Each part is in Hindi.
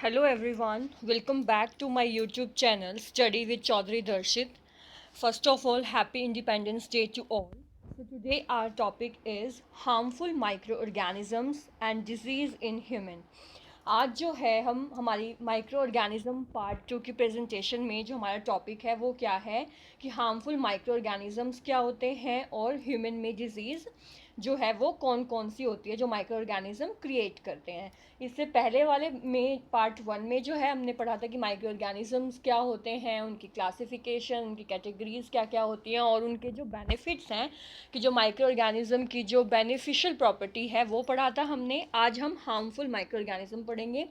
Hello everyone, welcome back to my YouTube channel Study with Chaudhary Darshit. First of all, happy Independence Day to all. So today our topic is harmful microorganisms and disease in human. आज जो है हम हमारी माइक्रो ऑर्गेनिज्म पार्ट टू की प्रेजेंटेशन में जो हमारा टॉपिक है वो क्या है कि हार्मफुल माइक्रो ऑर्गेनिजम्स क्या होते हैं और ह्यूमन में डिजीज़ जो है वो कौन कौन सी होती है जो माइक्रो ऑर्गेनिज्म क्रिएट करते हैं। इससे पहले वाले में पार्ट वन में जो है हमने पढ़ा था कि माइक्रो ऑर्गेनिजम्स क्या होते हैं, उनकी क्लासिफिकेशन, उनकी कैटेगरीज क्या क्या होती हैं और उनके जो बेनिफिट्स हैं कि जो माइक्रो ऑर्गेनिज्म की जो बेनिफिशियल प्रॉपर्टी है वो पढ़ा था हमने। आज हम हार्मफुल माइक्रो ऑर्गेनिज्म पढ़ेंगे।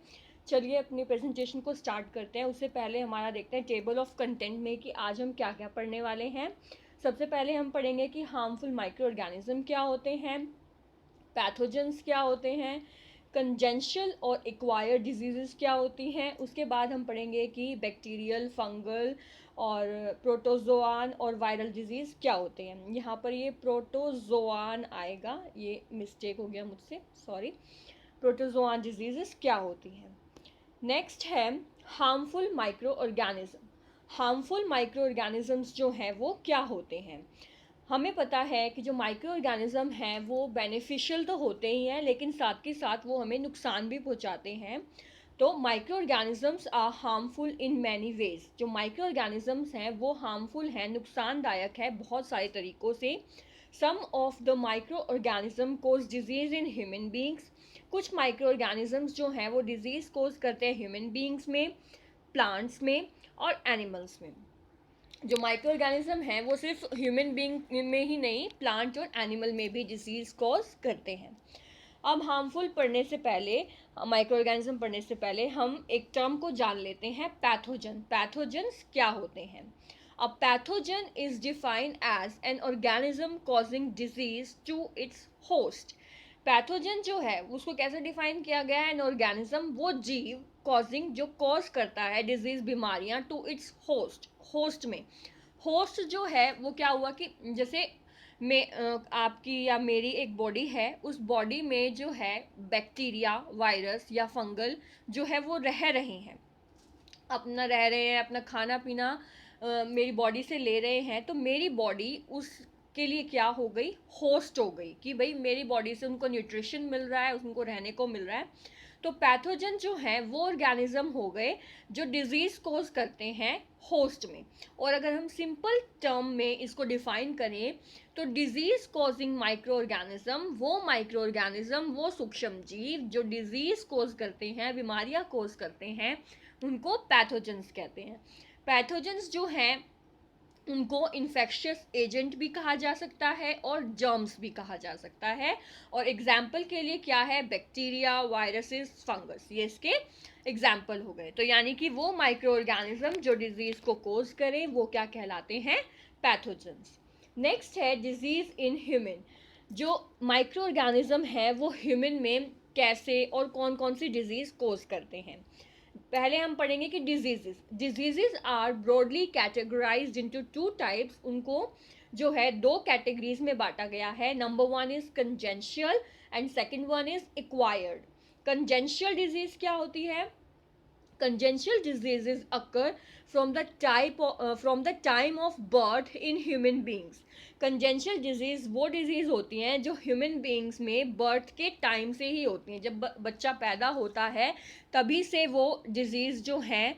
चलिए अपनी प्रेजेंटेशन को स्टार्ट करते हैं। उससे पहले हमारा देखते हैं टेबल ऑफ कंटेंट में कि आज हम क्या क्या पढ़ने वाले हैं। सबसे पहले हम पढ़ेंगे कि हार्मफुल माइक्रो ऑर्गेनिज्म क्या होते हैं, पैथोजेंस क्या होते हैं, कंजेंशियल और एक्वायर्ड डिजीज़ क्या होती हैं। उसके बाद हम पढ़ेंगे कि बैक्टीरियल, फंगल और प्रोटोजोआन और वायरल डिजीज़ क्या होते हैं। यहाँ पर ये प्रोटोजोआन आएगा, ये मिस्टेक हो गया मुझसे, सॉरी। प्रोटोजोआन डिजीज़ क्या होती हैं। नेक्स्ट है harmful micro organism. Harmful micro organisms जो हैं वो क्या होते हैं। हमें पता है कि जो माइक्रो ऑर्गेनिज्म हैं वो बेनिफिशियल तो होते ही हैं, लेकिन साथ के साथ वो हमें नुकसान भी पहुंचाते हैं। तो microorganisms are harmful in many ways. जो माइक्रो ऑर्गेनिजम्स हैं वो हार्मफुल हैं, नुकसानदायक है बहुत सारे तरीक़ों से। Some of the micro organism cause disease in human beings. कुछ माइक्रो ऑर्गेनिजम्स जो हैं वो डिजीज़ कोज करते हैं ह्यूमन बींग्स में, प्लांट्स में और एनिमल्स में। जो माइक्रो ऑर्गेनिज्म हैं वो सिर्फ ह्यूमन बींग में ही नहीं, प्लांट और एनिमल में भी डिजीज़ कॉज करते हैं। अब हार्मफुल पढ़ने से पहले, माइक्रो ऑर्गेनिज्म पढ़ने से पहले हम एक टर्म को जान लेते हैं, पैथोजन। पैथोजन्स क्या होते हैं। A pathogen is defined as an organism causing disease to its host. Pathogen जो है उसको कैसे डिफाइन किया गया है, एन ऑर्गेनिज्म वो जीव, कॉजिंग जो कॉज करता है डिजीज, बीमारियां, टू इट्स होस्ट, होस्ट में। होस्ट जो है वो क्या हुआ कि जैसे में आपकी या मेरी एक बॉडी है, उस बॉडी में जो है बैक्टीरिया, वायरस या फंगल जो है वो रह रहे हैं, अपना रह रहे हैं, अपना खाना पीना मेरी बॉडी से ले रहे हैं। तो मेरी बॉडी उसके लिए क्या हो गई, होस्ट हो गई कि भाई मेरी बॉडी से उनको न्यूट्रिशन मिल रहा है, उनको रहने को मिल रहा है। तो पैथोजन जो है वो ऑर्गेनिज्म हो गए जो डिजीज कोज करते हैं होस्ट में। और अगर हम सिंपल टर्म में इसको डिफाइन करें तो disease causing micro organism micro organism, वो सूक्ष्म जीव जो डिजीज कोज करते हैं, बीमारियां कोज करते हैं, उनको पैथोजेंस कहते हैं। पैथोजेंस जो हैं उनको इन्फेक्शियस एजेंट भी कहा जा सकता है और जर्म्स भी कहा जा सकता है। और एग्जाम्पल के लिए क्या है, बैक्टीरिया, वायरसेस, फंगस, ये इसके एग्जाम्पल हो गए। तो यानी कि वो माइक्रो ऑर्गेनिज्म जो डिजीज को कोज करें वो क्या कहलाते हैं, पैथोजेंस। नेक्स्ट है डिजीज इन ह्यूमन। जो माइक्रो ऑर्गेनिज्म है वो ह्यूमन में कैसे और कौन कौन सी डिजीज कोज करते हैं। पहले हम पढ़ेंगे कि diseases are broadly categorised into two types. उनको जो है दो कैटेगरीज में बांटा गया है। Number one is congenital and second one is acquired. Congenital disease क्या होती है, congenital diseases occur from the time of birth in human beings. congenital disease वो डिजीज होती हैं जो ह्यूमन बींग्स में बर्थ के टाइम से ही होती हैं। जब बच्चा पैदा होता है तभी से वो डिजीज जो हैं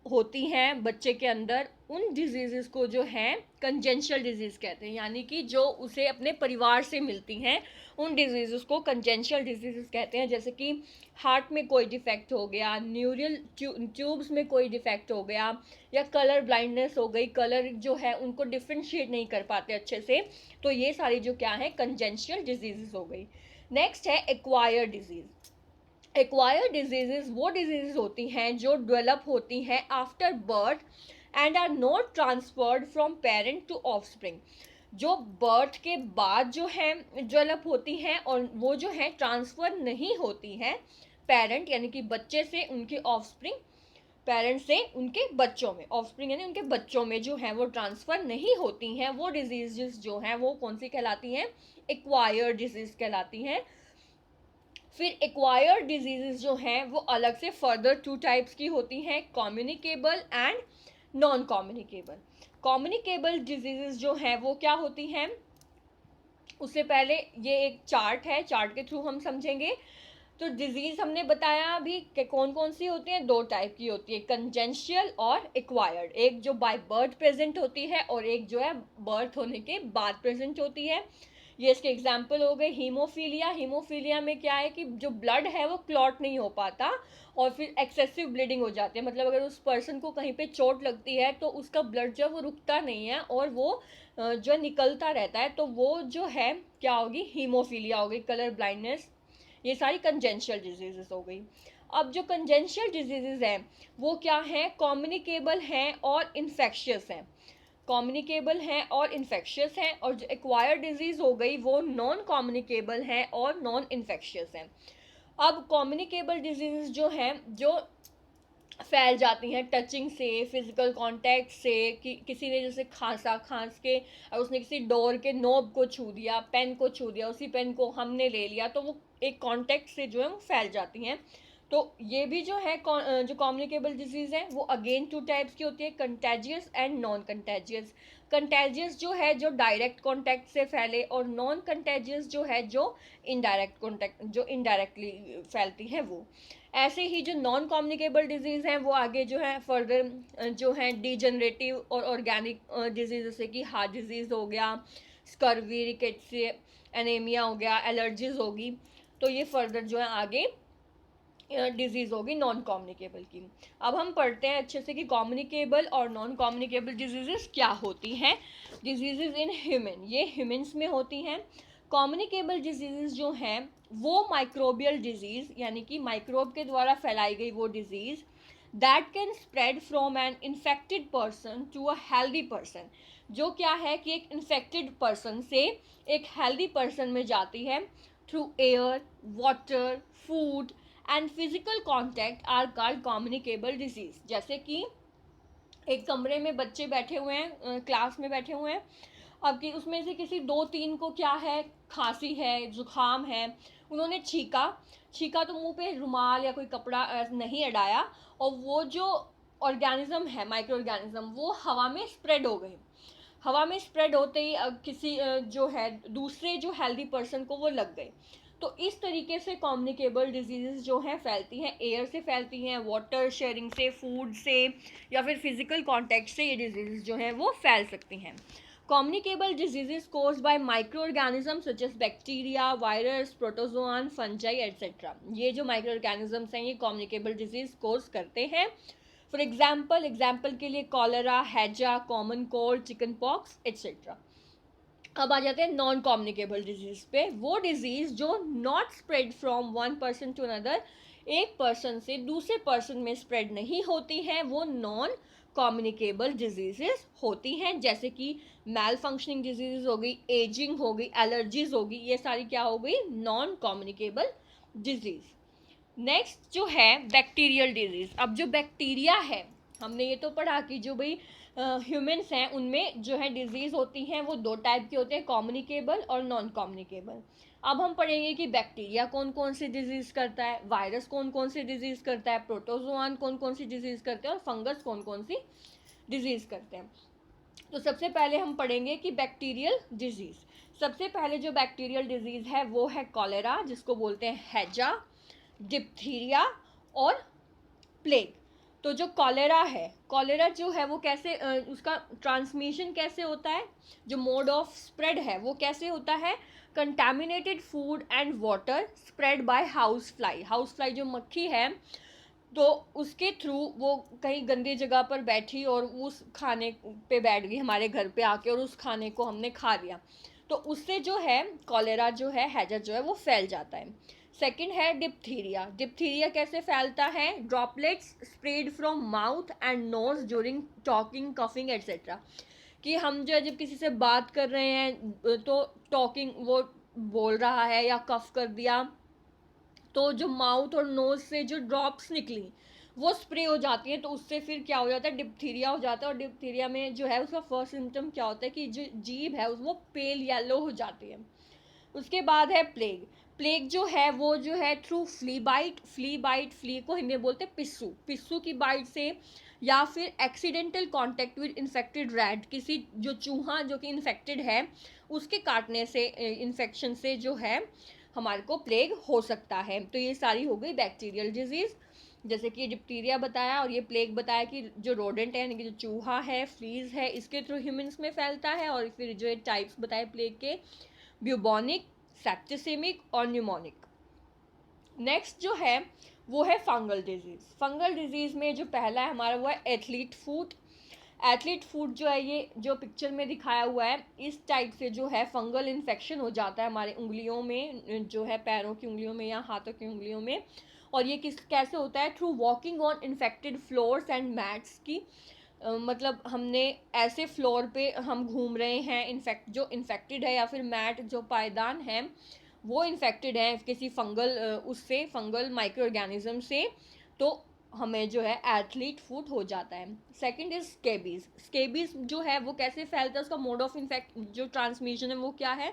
होती हैं बच्चे के अंदर। उन डिजीज़ को जो हैं कंजेंशियल डिजीज़ कहते हैं, यानी कि जो उसे अपने परिवार से मिलती हैं उन डिजीज़ को कंजेंशियल डिजीज़ कहते हैं। जैसे कि हार्ट में कोई डिफेक्ट हो गया, न्यूरल ट्यूब्स में कोई डिफेक्ट हो गया, या कलर ब्लाइंडनेस हो गई, कलर जो है उनको डिफ्रेंशिएट नहीं कर पाते अच्छे से। तो ये सारी जो क्या है, कंजेंशियल डिजीज़ हो गई। नेक्स्ट है एक्वायर्ड डिजीज़। एक्वायर्ड डिजीजेस वो डिजीजेस होती हैं जो डेवलप होती हैं after birth and are not transferred from parent to offspring. जो बर्थ के बाद जो है डेवलप होती हैं और वो जो है ट्रांसफ़र नहीं होती हैं पेरेंट यानी कि बच्चे से उनके ऑफस्प्रिंग, पेरेंट्स से उनके बच्चों में, ऑफस्प्रिंग यानी उनके बच्चों में जो है वो ट्रांसफ़र नहीं होती हैं। वो डिजीज़ जो हैं वो कौन सी कहलाती हैं, एक्वायर्ड डिजीज़ कहलाती हैं। फिर एक्वायर्ड डिजीजेस जो हैं वो अलग से फर्दर टू टाइप्स की होती हैं, communicable and non communicable. Communicable diseases जो हैं वो क्या होती हैं, उससे पहले ये एक चार्ट है, चार्ट के थ्रू हम समझेंगे। तो डिजीज हमने बताया अभी कि कौन कौन सी होती है, दो टाइप की होती है, कंजेंशियल और एक्वायर्ड। एक जो बाय बर्थ प्रेजेंट होती है और एक जो है बर्थ होने के बाद प्रेजेंट होती है। ये इसके एग्जाम्पल हो गए हीमोफीलिया। हीमोफीलिया में क्या है कि जो ब्लड है वो क्लॉट नहीं हो पाता और फिर एक्सेसिव ब्लीडिंग हो जाती है, मतलब अगर उस पर्सन को कहीं पे चोट लगती है तो उसका ब्लड जो है वो रुकता नहीं है और वो जो है निकलता रहता है, तो वो जो है क्या होगी, हीमोफीलिया हो गई। कलर ब्लाइंडनेस, ये सारी कंजेंशियल डिजीजेस हो गई। अब जो कंजेंशियल डिजीजेस हैं वो क्या हैं, कम्युनिकेबल हैं और इन्फेक्शियस हैं। कम्युनिकेबल हैं और इन्फेक्शियस हैं। और जो एक्वायर्ड डिजीज हो गई वो नॉन कम्युनिकेबल हैं और नॉन इन्फेक्शियस हैं। अब कम्युनिकेबल डिजीज जो हैं, जो फैल जाती हैं टचिंग से, फिजिकल कांटेक्ट से, कि किसी ने जैसे खांस के और उसने किसी डोर के नोब को छू दिया, पेन को छू दिया, उसी पेन को हमने ले लिया, तो वो एक कांटेक्ट से जो है वो फैल जाती हैं। तो ये भी जो है जो कम्युनिकेबल डिजीज़ है वो अगेन टू टाइप्स की होती है, contagious and non contagious. Contagious जो है जो डायरेक्ट कांटेक्ट से फैले, और नॉन कंटेजियस जो है जो इनडायरेक्ट कांटेक्ट, जो इनडायरेक्टली फैलती है वो। ऐसे ही जो नॉन कम्युनिकेबल डिजीज़ हैं वो आगे जो है फर्दर जो है डिजनरेटिव और ऑर्गेनिक डिजीज, जैसे कि हार्ट डिजीज़ हो गया, स्कर्वी, रिकेट्सी, एनीमिया हो गया, एलर्जीज होगी। तो ये फर्दर जो है आगे डिजीज़ होगी नॉन कम्युनिकेबल की। अब हम पढ़ते हैं अच्छे से कि कम्युनिकेबल और नॉन कम्युनिकेबल डिजीजेस क्या होती हैं। डिजीजेस इन ह्यूमन, ये ह्यूमन्स में होती हैं। कम्युनिकेबल डिजीजेस जो हैं वो माइक्रोबियल डिजीज़, यानी कि माइक्रोब के द्वारा फैलाई गई वो disease, that can spread from an infected person to a healthy person. जो क्या है कि एक इन्फेक्टेड पर्सन से एक हेल्दी पर्सन में जाती है through air, water, food and physical contact are called communicable disease. जैसे कि एक कमरे में बच्चे बैठे हुए हैं, क्लास में बैठे हुए हैं, अब कि उसमें से किसी दो तीन को क्या है, खांसी है, जुकाम है, उन्होंने छीका, छीका तो मुंह पे रुमाल या कोई कपड़ा नहीं अड़ाया, और वो जो ऑर्गेनिज्म है, माइक्रो ऑर्गेनिज्म, वो हवा में स्प्रेड हो गए। हवा में स्प्रेड होते ही किसी जो है दूसरे जो हेल्दी पर्सन को वो लग गए। तो इस तरीके से कम्युनिकेबल डिजीजेस जो हैं फैलती हैं, एयर से फैलती हैं, वाटर शेयरिंग से, फूड से, या फिर फिजिकल कांटेक्ट से ये डिजीजेस जो हैं वो फैल सकती हैं। Communicable diseases caused by microorganism such as bacteria, virus, protozoan, fungi etcetera. ये जो माइक्रो ऑर्गेनिजम्स हैं ये कम्युनिकेबल डिजीज कोज करते हैं। फॉर एग्जाम्पल के लिए कॉलरा, हैजा, common cold, chicken pox etcetera. अब आ जाते हैं नॉन कम्युनिकेबल डिजीज पे। वो डिजीज जो not spread from one person to another, एक पर्सन से दूसरे पर्सन में स्प्रेड नहीं होती हैं, वो नॉन कम्युनिकेबल डिजीजेस होती हैं। जैसे कि मैल फंक्शनिंग डिजीज हो गई, एजिंग हो गई, एलर्जीज होगी, ये सारी क्या हो गई, नॉन कम्युनिकेबल डिजीज। नेक्स्ट जो है बैक्टीरियल डिजीज। अब जो बैक्टीरिया है, हमने ये तो पढ़ा कि जो भाई ह्यूमन्स हैं उनमें जो है डिजीज होती हैं वो दो टाइप की होते हैं, कम्युनिकेबल और नॉन कम्युनिकेबल। अब हम पढ़ेंगे कि बैक्टीरिया कौन कौन सी डिजीज करता है, वायरस कौन कौन सी डिजीज करता है, प्रोटोजोआन कौन कौन सी डिजीज करते हैं, और फंगस कौन कौन सी डिजीज करते हैं। तो सबसे पहले हम पढ़ेंगे कि बैक्टीरियल डिजीज। सबसे पहले जो बैक्टीरियल डिजीज है वो है कॉलेरा, जिसको बोलते हैं हैजा, डिप्थीरिया और प्लेग। तो जो कॉलेरा है, कॉलेरा जो है वो कैसे उसका ट्रांसमिशन कैसे होता है, जो मोड ऑफ स्प्रेड है वो कैसे होता है, contaminated food and water spread by house fly. House fly जो मक्खी है, तो उसके थ्रू वो कहीं गंदी जगह पर बैठी और उस खाने पे बैठ गई हमारे घर पे आके, और उस खाने को हमने खा लिया, तो उससे जो है कॉलेरा जो है, हैजा जो है वो फैल जाता है। सेकंड है डिप्थीरिया। डिप्थीरिया कैसे फैलता है, droplets spread from mouth and nose during talking, coughing etcetera. कि हम जो है जब किसी से बात कर रहे हैं तो टॉकिंग, वो बोल रहा है या कफ कर दिया, तो जो माउथ और नोज से जो ड्रॉप्स निकली वो स्प्रे हो जाती है, तो उससे फिर क्या हो जाता है, डिप्थीरिया हो जाता है। और डिप्थीरिया में जो है उसका फर्स्ट सिम्टम क्या होता है कि जो जीभ है वो पेल येलो हो जाती है। उसके बाद है प्लेग। प्लेग जो है वो जो है थ्रू फ्ली बाइट, फ्ली को हिंदी में बोलते हैं पिस्सू, पिस्सू की बाइट से, या फिर accidental contact with infected rat, किसी जो चूहा जो कि इन्फेक्टेड है उसके काटने से, इन्फेक्शन से जो है हमारे को प्लेग हो सकता है। तो ये सारी हो गई बैक्टीरियल डिजीज, जैसे कि डिप्टीरिया बताया और ये प्लेग बताया कि जो रोडेंट है यानी कि जो चूहा है, फ्लीज है, इसके थ्रू ह्यूमंस में फैलता है। और फिर जो टाइप्स बताए प्लेग के, ब्यूबोनिक, सेप्टिसेमिक और न्यूमोनिक। नेक्स्ट जो है वो है फंगल डिजीज। फंगल डिजीज में जो पहला है हमारा वो है एथलीट फूट। एथलीट फूट जो है, ये जो पिक्चर में दिखाया हुआ है, इस टाइप से जो है फंगल इन्फेक्शन हो जाता है हमारे उंगलियों में, जो है पैरों की उंगलियों में या हाथों की उंगलियों में। और ये कैसे होता है? Through walking on infected floors and mats की, मतलब हमने ऐसे फ्लोर पे हम घूम रहे हैं जो इन्फेक्टेड है, या फिर मैट जो पायदान है वो इन्फेक्टेड है किसी फंगल उससे, फंगल माइक्रो ऑर्गेनिज्म से, तो हमें जो है एथलीट फूट हो जाता है। Second is scabies. स्केबीज जो है वो कैसे फैलता है, उसका मोड ऑफ इन्फेक्ट जो ट्रांसमिशन है वो क्या है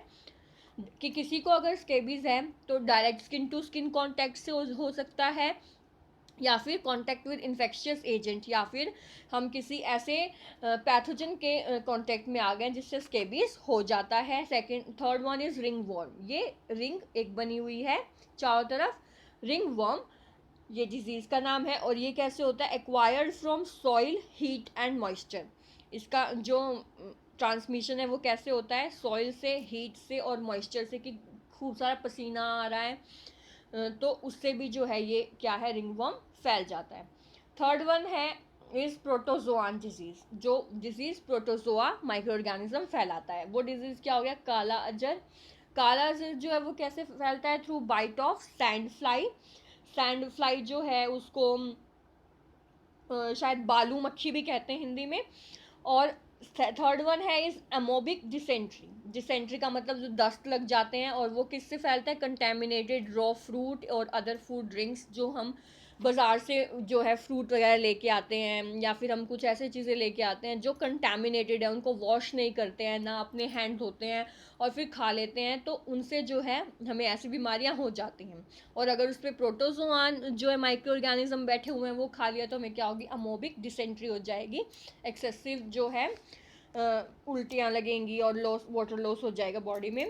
कि किसी को अगर स्केबीज है तो direct skin to skin contact से हो सकता है, या फिर कांटेक्ट विद इन्फेक्शियस एजेंट, या फिर हम किसी ऐसे पैथोजन के कांटेक्ट में आ गए जिससे स्केबीज हो जाता है। Second third one is ring worm. ये रिंग एक बनी हुई है चारों तरफ, रिंग वर्म ये डिजीज का नाम है। और ये कैसे होता है? Acquired from soil, heat and moisture. इसका जो ट्रांसमिशन है वो कैसे होता है? सॉइल से, हीट से और मॉइस्चर से, कि खूब सारा पसीना आ रहा है तो उससे भी जो है ये क्या है, रिंगवर्म फैल जाता है। थर्ड वन है इज प्रोटोजोआन डिजीज। जो डिजीज प्रोटोजोआ माइक्रो ऑर्गेनिज्म फैलाता है, वो डिजीज क्या हो गया? काला अजर। काला अजर जो है वो कैसे फैलता है? Through bite of sand fly. Sand fly जो है उसको शायद बालू मक्खी भी कहते हैं हिंदी में। और थर्ड वन है इज अमोबिक डिसेंट्री। डिसेंट्री का मतलब जो दस्त लग जाते हैं, और वो किससे फैलता है? कंटेमिनेटेड रॉ फ्रूट और अदर फूड ड्रिंक्स, जो हम बाज़ार से जो है फ्रूट वगैरह लेके आते हैं, या फिर हम कुछ ऐसी चीज़ें लेके आते हैं जो कंटेमिनेटेड है, उनको वॉश नहीं करते हैं, ना अपने हैंड धोते हैं और फिर खा लेते हैं, तो उनसे जो है हमें ऐसी बीमारियां हो जाती हैं। और अगर उस पर प्रोटोजोआन जो है माइक्रो ऑर्गेनिज्म बैठे हुए हैं वो खा लिया तो हमें क्या होगी? अमोबिक डिसेंट्री हो जाएगी, एक्सेसिव जो है उल्टियाँ लगेंगी और लॉस, वाटर लॉस हो जाएगा बॉडी में।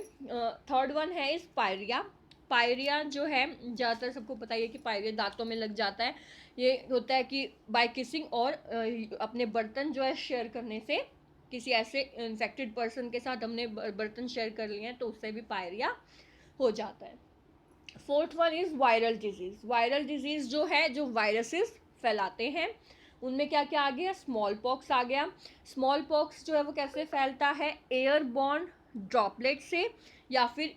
थर्ड वन है इस पायरिया। पायरिया जो है ज़्यादातर सबको पता ही है कि पायरिया दांतों में लग जाता है। ये होता है कि बाय किसिंग और अपने बर्तन जो है शेयर करने से, किसी ऐसे इन्फेक्टेड पर्सन के साथ हमने बर्तन शेयर कर लिए हैं तो उससे भी पायरिया हो जाता है। Fourth one is viral disease. Viral disease जो है, जो वायरसेस फैलाते हैं, उनमें क्या क्या आ गया? स्मॉल पॉक्स आ गया। स्मॉल पॉक्स जो है वो कैसे फैलता है? एयरबॉर्न ड्रॉपलेट से, या फिर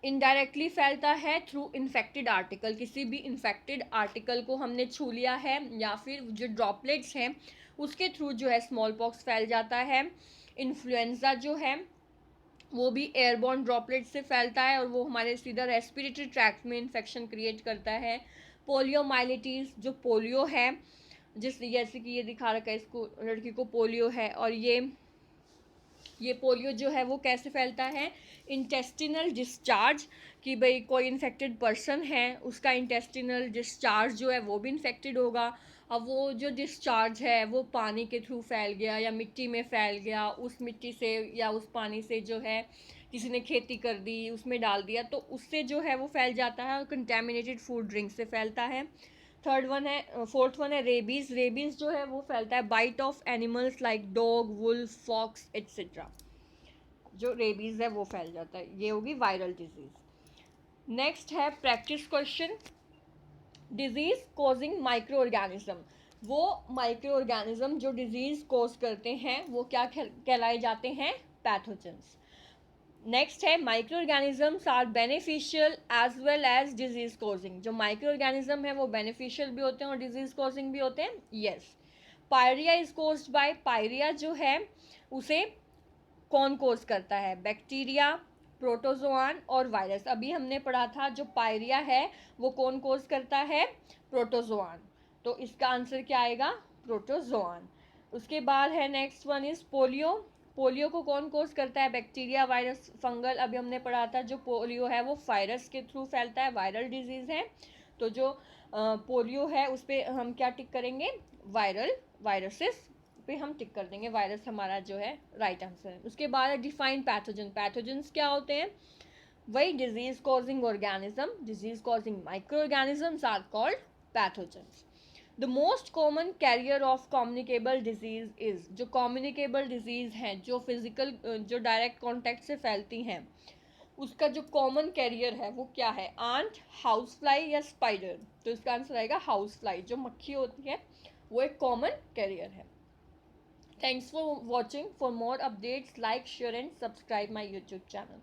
इनडायरेक्टली फैलता है थ्रू इन्फेक्टेड आर्टिकल। किसी भी इन्फेक्टेड आर्टिकल को हमने छू लिया है, या फिर जो ड्रॉपलेट्स हैं उसके थ्रू जो है स्मॉल पॉक्स फैल जाता है। इन्फ्लुएंजा जो है वो भी एयरबॉर्न ड्रॉपलेट से फैलता है, और वो हमारे सीधा रेस्पिरेटरी ट्रैक्ट में इन्फेक्शन क्रिएट करता है। पोलियोमाइलिटीज, जो पोलियो है, जैसे कि ये दिखा रखा है, इसको लड़की को पोलियो है, और ये पोलियो जो है वो कैसे फैलता है? इंटेस्टिनल डिस्चार्ज, कि भाई कोई इन्फेक्टेड पर्सन है उसका इंटेस्टिनल डिस्चार्ज जो है वो भी इन्फेक्टेड होगा। अब वो जो डिस्चार्ज है वो पानी के थ्रू फैल गया या मिट्टी में फैल गया, उस मिट्टी से या उस पानी से जो है किसी ने खेती कर दी उसमें डाल दिया, तो उससे जो है वो फैल जाता है, और कंटेमिनेटेड फूड ड्रिंक से फैलता है। थर्ड वन है फोर्थ वन है रेबीज। रेबीज जो है वो फैलता है bite of animals like dog, wolf, fox etcetera. जो रेबीज है वो फैल जाता है। ये होगी वायरल डिजीज। नेक्स्ट है practice question. Disease causing microorganism. वो माइक्रो ऑर्गेनिज्म जो डिजीज कॉज करते हैं वो क्या कहलाए जाते हैं? पैथोजेंस। नेक्स्ट है microorganisms are beneficial as well as disease causing. जो माइक्रो ऑर्गेनिज्म है वो बेनिफिशियल भी होते हैं और डिजीज कॉजिंग भी होते हैं। Yes. Pyorrhea is caused by, pyorrhea जो है उसे कौन कोज करता है? बैक्टीरिया, प्रोटोजोआन और वायरस। अभी हमने पढ़ा था जो पायरिया है वो कौन कोज करता है? प्रोटोजोआन। तो इसका आंसर क्या आएगा? प्रोटोजोआन। उसके बाद है next one is polio. Polio को कौन कोज करता है? Bacteria, virus, fungal. अभी हमने पढ़ा था जो पोलियो है वो वायरस के थ्रू फैलता है, वायरल डिजीज है। तो जो पोलियो है उस पर हम क्या टिक करेंगे? वायरसेस पे हम टिक कर देंगे, वायरस हमारा जो है राइट आंसर है। उसके बाद डिफाइन पैथोजन। पैथोजन्स क्या होते हैं? वही disease causing organism, disease causing microorganisms are called pathogens. The most common carrier of communicable disease is, जो कम्युनिकेबल डिजीज हैं, जो फिजिकल जो डायरेक्ट कॉन्टैक्ट से फैलती हैं, उसका जो कॉमन कैरियर है वो क्या है? आंट, हाउस फ्लाई या स्पाइडर? तो इसका आंसर आएगा हाउस फ्लाई। जो मक्खी होती है वो एक कॉमन कैरियर है। Thanks for watching. For more updates, like, share and subscribe my YouTube channel.